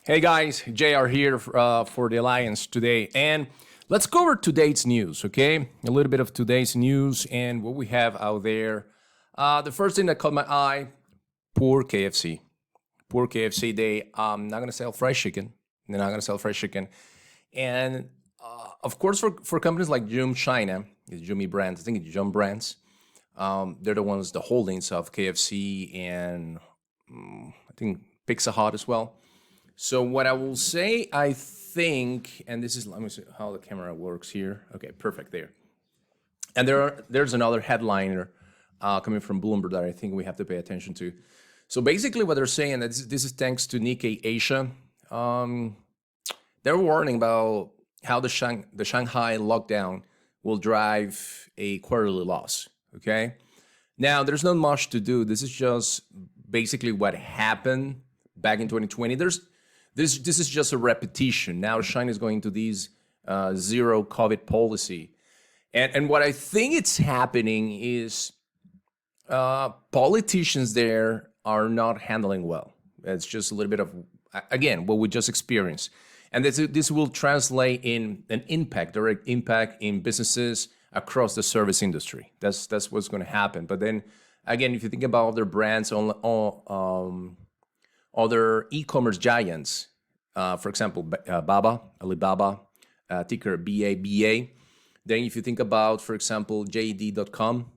Hey guys, JR here for the Alliance today. And let's cover today's news, okay? A little bit of today's news and what we have out there. The first thing that caught my eye, poor KFC. Poor KFC, they not going to sell fried chicken. They're not going to sell fried chicken. And of course, for companies like Yum China, it's Yummy Brands, I think it's Yum Brands, they're the ones, the holdings of KFC and I think Pizza Hut as well. So what I will say, I think, and this is, let me see how the camera works here. Okay, perfect there. And there's another headliner coming from Bloomberg that I think we have to pay attention to. So basically what they're saying, that this is thanks to Nikkei Asia. They're warning about how the Shanghai lockdown will drive a quarterly loss, okay? Now, there's not much to do. This is just basically what happened back in 2020. This is just a repetition. Now China is going to these zero COVID policy. And what I think it's happening is politicians there are not handling well. It's just a little bit of, again, what we just experienced. And this will translate in an impact, direct impact in businesses across the service industry. That's what's going to happen. But then, again, if you think about other brands, other e-commerce giants, for example, Baba, Alibaba, ticker BABA. Then if you think about, for example, JD.com,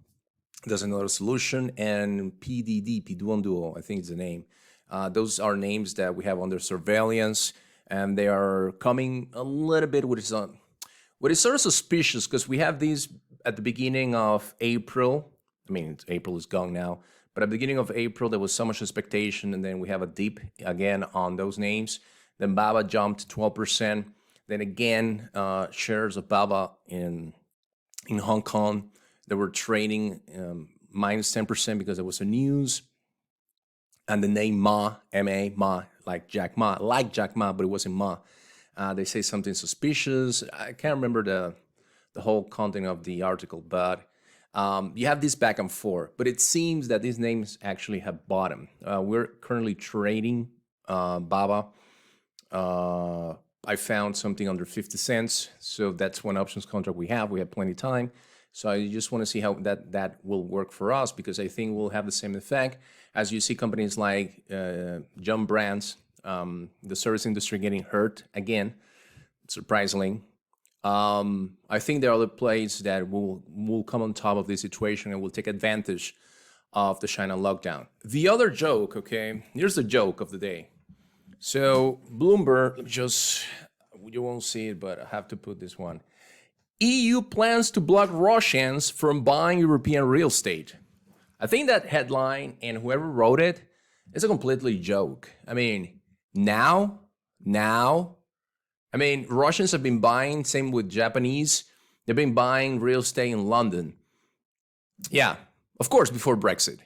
there's another solution, and PDD, Pinduoduo, I think is the name. Those are names that we have under surveillance, and they are coming a little bit with what is sort of suspicious, because we have these at the beginning of April. I mean, April is gone now. But at the beginning of April, there was so much expectation, and then we have a dip again on those names. Then Baba jumped 12%. Then again, shares of Baba in Hong Kong, they were trading minus 10% because there was a news. And the name Ma, M-A, Ma, like Jack Ma, but it wasn't Ma. They say something suspicious. I can't remember the whole content of the article, but you have this back and forth, but it seems that these names actually have bottomed. We're currently trading Baba. I found something under 50 cents, so that's one options contract we have. We have plenty of time, so I just want to see how that will work for us, because I think we'll have the same effect as you see companies like Yum Brands, the service industry getting hurt again, surprisingly. I think there are other players that will come on top of this situation and will take advantage of the China lockdown. The other joke, okay, here's the joke of the day. So Bloomberg, you won't see it, but I have to put this one. EU plans to block Russians from buying European real estate. I think that headline and whoever wrote it is a completely joke. I mean, now, Russians have been buying, same with Japanese, they've been buying real estate in London. Yeah, of course, before Brexit.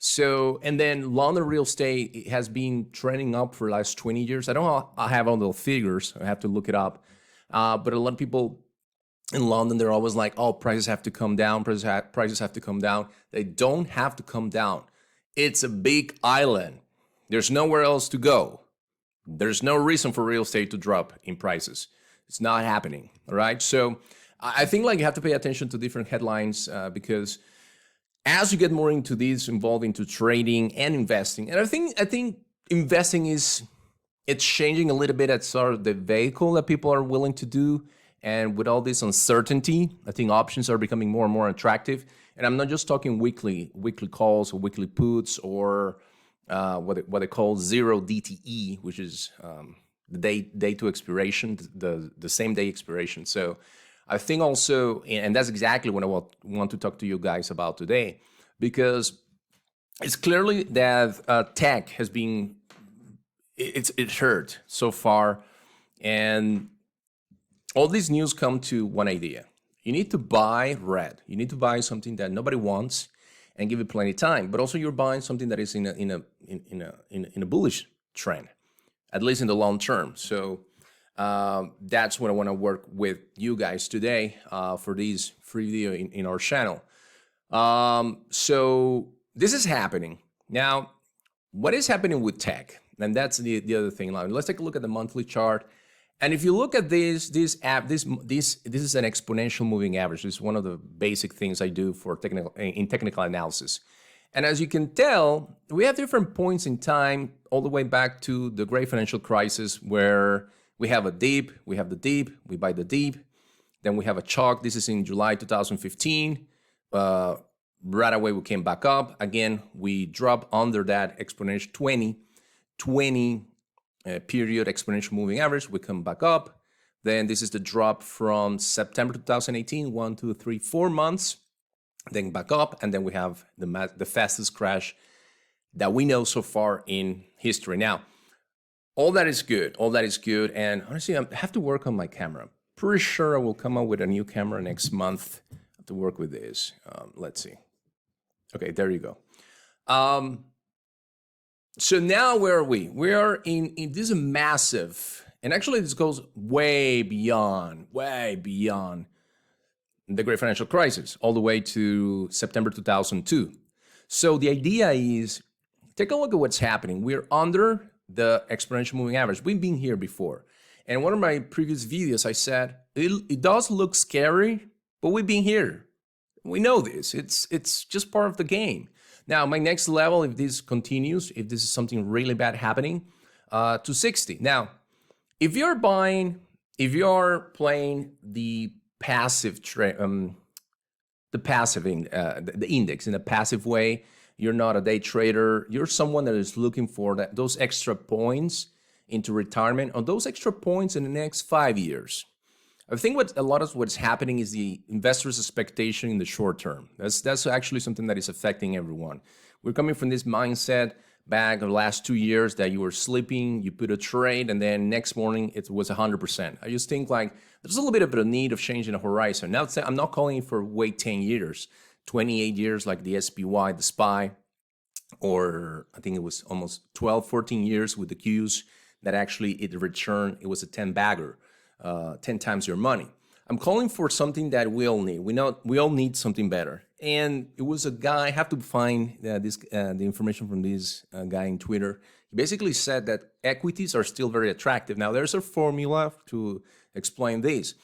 So, and then London real estate has been trending up for the last 20 years. I have all the figures, I have to look it up. But a lot of people in London, they're always like, oh, prices have to come down, prices have to come down. They don't have to come down. It's a big island. There's nowhere else to go. There's no reason for real estate to drop in prices. It's not happening, all right? So I think like you have to pay attention to different headlines because as you get more into these, involved into trading and investing, and I think investing it's changing a little bit at sort of the vehicle that people are willing to do. And with all this uncertainty, I think options are becoming more and more attractive. And I'm not just talking weekly calls or weekly puts or what they call zero DTE, which is the day to expiration, the same day expiration. So I think also, and that's exactly what I want to talk to you guys about today, because it's clearly that tech has been, it's hurt so far. And all these news come to one idea. You need to buy red. You need to buy something that nobody wants and give it plenty of time. But also you're buying something that is in a bullish trend, at least in the long term. So that's what I want to work with you guys today for this free video in our channel. So this is happening. Now, what is happening with tech? And that's the other thing. Now, let's take a look at the monthly chart. And if you look at this is an exponential moving average. This is one of the basic things I do for technical analysis. And as you can tell, we have different points in time all the way back to the great financial crisis, where we have a dip, we have the dip, we buy the dip, then we have a chalk. This is in July 2015. Right away, we came back up. Again, we drop under that exponential 20 period exponential moving average. We come back up. Then this is the drop from September 2018, 1, 2, 3, 4 months. Then back up, and then we have the fastest crash that we know so far in history. Now, all that is good. All that is good. And honestly, I have to work on my camera. Pretty sure I will come up with a new camera next month. I have to work with this. Let's see. Okay, there you go. So now where are we? We are in this massive, and actually this goes way beyond the great financial crisis, all the way to September 2002. So the idea is, take a look at what's happening. We're under the exponential moving average. We've been here before. And in one of my previous videos, I said, it does look scary, but we've been here. We know this. It's just part of the game. Now, my next level, if this continues, if this is something really bad happening, to 60. Now, if you're playing the passive the index in a passive way, you're not a day trader, you're someone that is looking for those extra points into retirement, or those extra points in the next 5 years. I think a lot of what's happening is the investors' expectation in the short term. That's actually something that is affecting everyone. We're coming from this mindset back the last 2 years that you were sleeping, you put a trade, and then next morning it was 100%. I just think like there's a little bit of a need of changing the horizon. Now, I'm not calling for wait 10 years, 28 years like the SPY, the SPY, or I think it was almost 12, 14 years with the Qs that actually it returned. It was a 10 bagger. 10 times your money. I'm calling for something that we all need. We all need something better. And it was a guy, I have to find the information from this guy in Twitter. He basically said that equities are still very attractive. Now, there's a formula to explain this.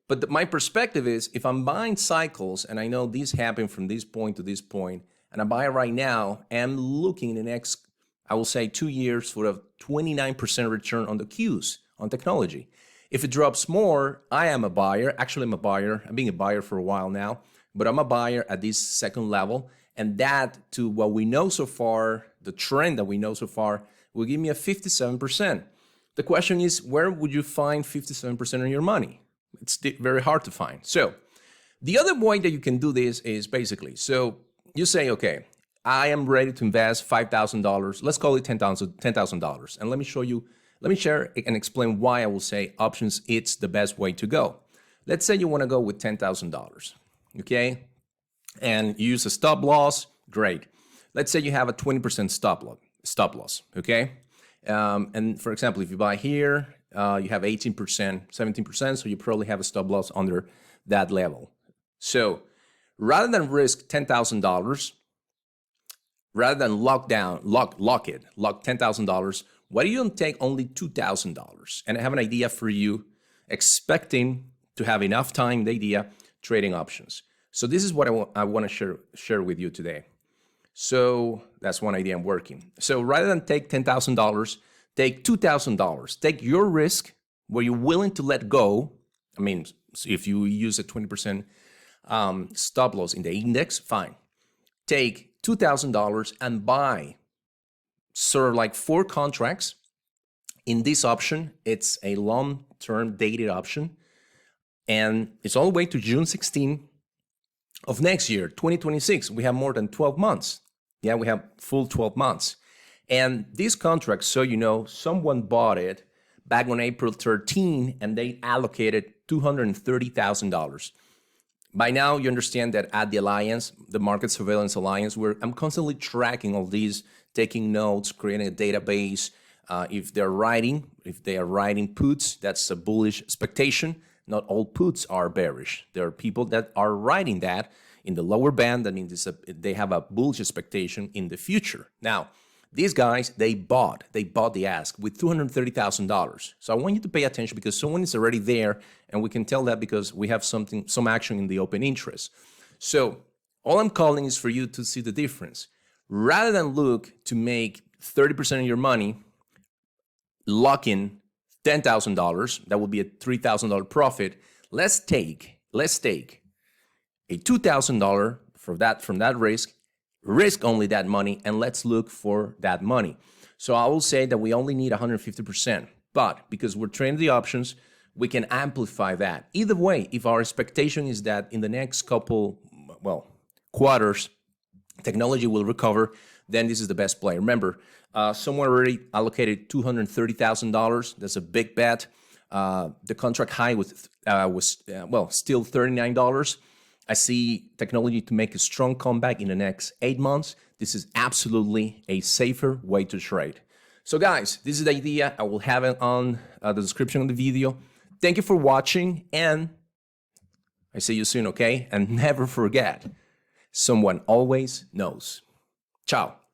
But my perspective is, if I'm buying cycles, and I know these happen from this point to this point, and I buy it right now, I'm looking in the next, I will say 2 years for a 29% return on the Qs, on technology. If it drops more, I am a buyer. Actually, I'm a buyer. I've been a buyer for a while now, but I'm a buyer at this second level. And that, to what we know so far, the trend that we know so far, will give me a 57%. The question is, where would you find 57% of your money? It's very hard to find. So the other way that you can do this is basically, so you say, okay, I am ready to invest $5,000. Let's call it $10,000. And let me share and explain why I will say options, it's the best way to go. Let's say you want to go with $10,000, okay? And you use a stop loss, great. Let's say you have a 20% stop loss, okay? And for example, if you buy here, you have 18%, 17%, so you probably have a stop loss under that level. So rather than risk $10,000, rather than lock $10,000, why do you don't take only $2,000? And I have an idea for you, expecting to have enough time, the idea, trading options. So this is what I want to share with you today. So that's one idea I'm working. So rather than take $10,000, take $2,000. Take your risk where you're willing to let go. I mean, if you use a 20% stop loss in the index, fine. Take $2,000 and buy sort of like 4 contracts in this option. It's a long-term dated option, and it's all the way to June 16 of next year, 2026. We have more than 12 months. Yeah, we have full 12 months. And these contracts, so you know, someone bought it back on April 13, and they allocated $230,000. By now, you understand that at the Alliance, the Market Surveillance Alliance, where I'm constantly tracking all these, taking notes, creating a database. If they are writing puts, that's a bullish expectation. Not all puts are bearish. There are people that are writing that in the lower band. That means they have a bullish expectation in the future. Now, These guys, they bought the ask with $230,000. So I want you to pay attention because someone is already there, and we can tell that because we have some action in the open interest. So all I'm calling is for you to see the difference. Rather than look to make 30% of your money, lock in $10,000, that would be a $3,000 profit. Let's take a $2,000 from that risk only that money, and let's look for that money. So I will say that we only need 150%, but because we're trading the options, we can amplify that. Either way, if our expectation is that in the next couple, quarters, technology will recover, then this is the best play. Remember, someone already allocated $230,000. That's a big bet. The contract high was still $39. I see technology to make a strong comeback in the next 8 months. This is absolutely a safer way to trade. So guys, this is the idea. I will have it on the description of the video. Thank you for watching, and I see you soon, okay? And never forget, someone always knows. Ciao.